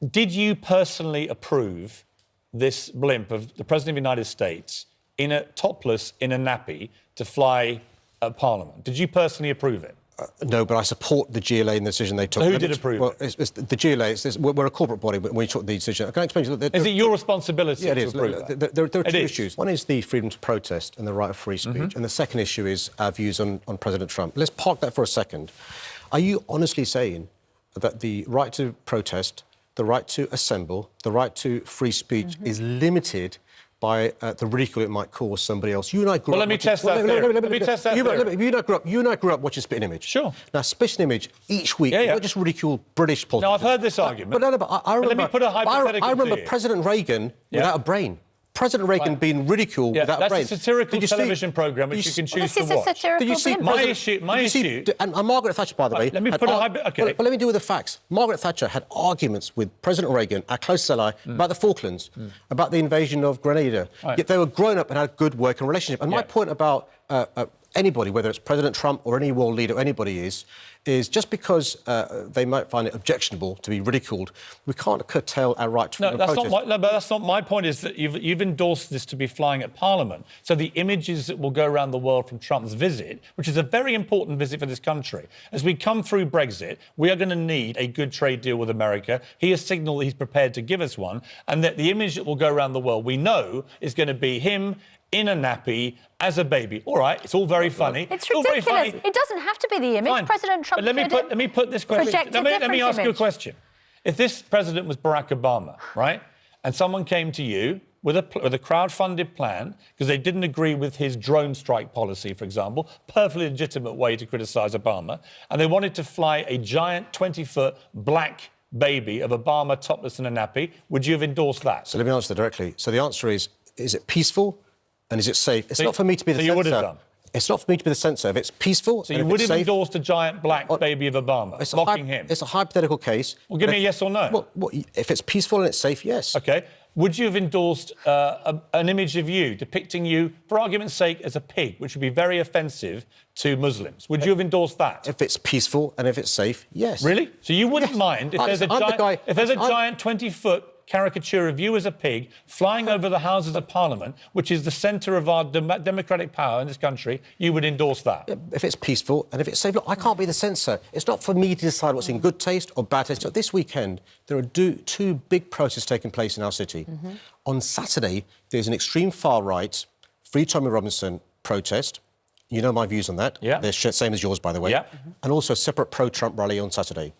Did you personally approve this blimp of the President of the United States in a topless, in a nappy, to fly at Parliament? Did you personally approve it? No, but I support the GLA and the decision they took. So who did approve it? It's the GLA. We're a corporate body, but we took the decision. Can I explain to you? Is it your responsibility to approve that? There are two issues. One is the freedom to protest and the right of free speech. And the second issue is our views on President Trump. Let's park that for a second. Are you honestly saying that the right to protest, the right to assemble, the right to free speech is limited by the ridicule it might cause somebody else? You and I grew up... Let me test that theory. Let me test that theory. You and I grew up watching Spitting Image. Sure. Now, Spitting Image, each week, not just ridicule British politics. No, I've heard this argument. But I remember... Let me put a hypothetical I remember to you. President Reagan without a brain. President Reagan being ridiculed without a brain. That's a satirical television programme which you can choose to watch. This is a satirical My issue... And Margaret Thatcher, by the way... Let me put a... OK. But let me deal with the facts. Margaret Thatcher had arguments with President Reagan, our closest ally, about the Falklands, about the invasion of Grenada. Yet they were grown up and had a good working relationship. And my point about anybody, whether it's President Trump or any world leader, anybody is just because they might find it objectionable to be ridiculed, we can't curtail our right to freedom of protest. But that's not my point. Is that you've endorsed this to be flying at Parliament. So the images that will go around the world from Trump's visit, which is a very important visit for this country, as we come through Brexit, we are going to need a good trade deal with America. He has signalled that he's prepared to give us one, and that the image that will go around the world, we know, is going to be him in a nappy as a baby. All right, it's all very funny. It's ridiculous. Very funny. It doesn't have to be the image. Fine. Let me put this question. Let me ask you a question. If this president was Barack Obama, right, and someone came to you with a crowd-funded plan because they didn't agree with his drone strike policy, for example, perfectly legitimate way to criticise Obama, and they wanted to fly a giant 20-foot black baby of Obama topless in a nappy, would you have endorsed that? So let me answer that directly. So the answer is it peaceful? And is it safe? It's not for me to be the censor. So you would have done? It's not for me to be the censor. If it's peaceful... So you would have endorsed a giant black baby of Obama, mocking him? It's a hypothetical case. Well, give me a yes or no. Well, if it's peaceful and it's safe, yes. OK. Would you have endorsed an image of you, depicting you, for argument's sake, as a pig, which would be very offensive to Muslims? Would you have endorsed that? If it's peaceful and if it's safe, yes. Really? So you wouldn't mind if there's a giant 20-foot caricature of you as a pig flying over the Houses of Parliament, which is the centre of our democratic power in this country, you would endorse that? If it's peaceful and if it's safe. Look, I can't be the censor. It's not for me to decide what's in good taste or bad taste. This weekend, there are two big protests taking place in our city. On Saturday, there's an extreme far-right, Free Tommy Robinson protest. You know my views on that. Yeah. They're same as yours, by the way. Yeah. And also a separate pro-Trump rally on Saturday.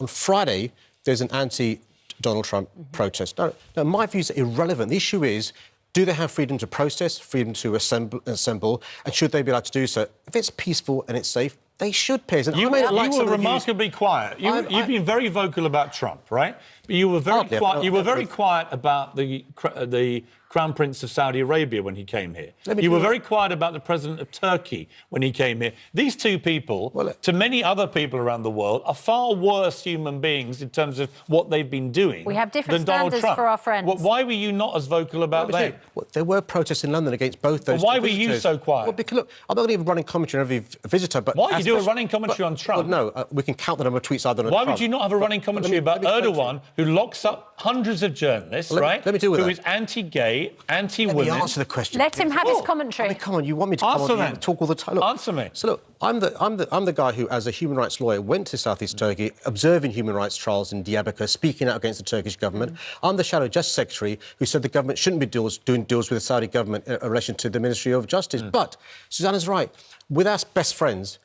On Friday, there's an anti-Donald Trump protest. No, my views are irrelevant. The issue is, do they have freedom to protest, freedom to assemble, and should they be allowed to do so? If it's peaceful and it's safe, they should, Piers. You were remarkably quiet. You've been very vocal about Trump, right? But you were very quiet. You were very quiet about the Crown Prince of Saudi Arabia when he came here. You were very quiet about the President of Turkey when he came here. These two people, to many other people around the world, are far worse human beings in terms of what they've been doing. We have different than Donald standards Trump. for our friends. Why were you not as vocal about them? There were protests in London against both those. Why were you so quiet? Well, because look, I'm not going to give a running commentary on every visitor, but why you do a running commentary on Trump? Well, no, we can count the number of tweets I've done on Why Trump. would you not have a running commentary about Erdogan, who locks up hundreds of journalists, right? Let me deal with that. Who is anti-gay, anti-women. Let me answer the question. Let him have his commentary. I mean, come on, you want me to come on and talk all the time? Look, answer me. So look, I'm the guy who, as a human rights lawyer, went to southeast Turkey, observing human rights trials in Diyarbakir, speaking out against the Turkish government. I'm the Shadow Justice Secretary who said the government shouldn't be doing deals with the Saudi government in relation to the Ministry of Justice. But Susanna's right. With our best friends,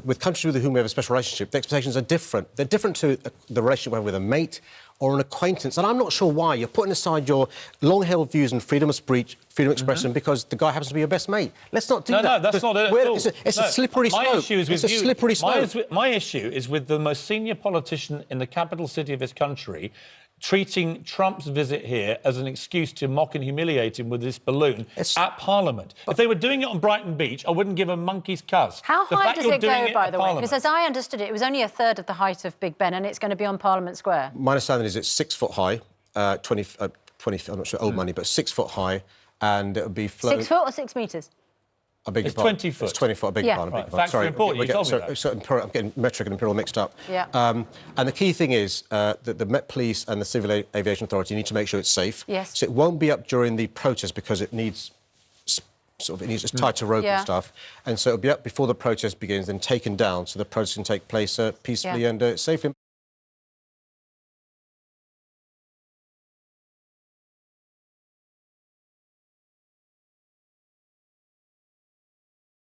with countries with whom we have a special relationship, the expectations are different. They're different to the relationship we have with a mate or an acquaintance. And I'm not sure why you're putting aside your long-held views on freedom of speech, freedom of expression, because the guy happens to be your best mate. Let's not do that. No, that's not it at all. It's a slippery slope. It's a slippery slope. My issue is with the most senior politician in the capital city of this country treating Trump's visit here as an excuse to mock and humiliate him with this balloon at Parliament. If they were doing it on Brighton Beach, I wouldn't give a monkey's cuss. How high does it go, by the way? Because as I understood it, it was only a third of the height of Big Ben, and it's going to be on Parliament Square. My understanding is it's 6 foot high, 20, I'm not sure, old money, but 6 foot high, and it would be flown... 6 foot or 6 metres? I beg your It's pardon. 20 foot. It's 20 foot, I beg your pardon. I beg your pardon. Facts are important, you told me that. I'm getting metric and imperial mixed up. Yeah. And the key thing is that the Met Police and the Civil Aviation Authority need to make sure it's safe. Yes. So it won't be up during the protest because it needs it's tied to rope and stuff. And so it'll be up before the protest begins, then taken down so the protest can take place peacefully and safely.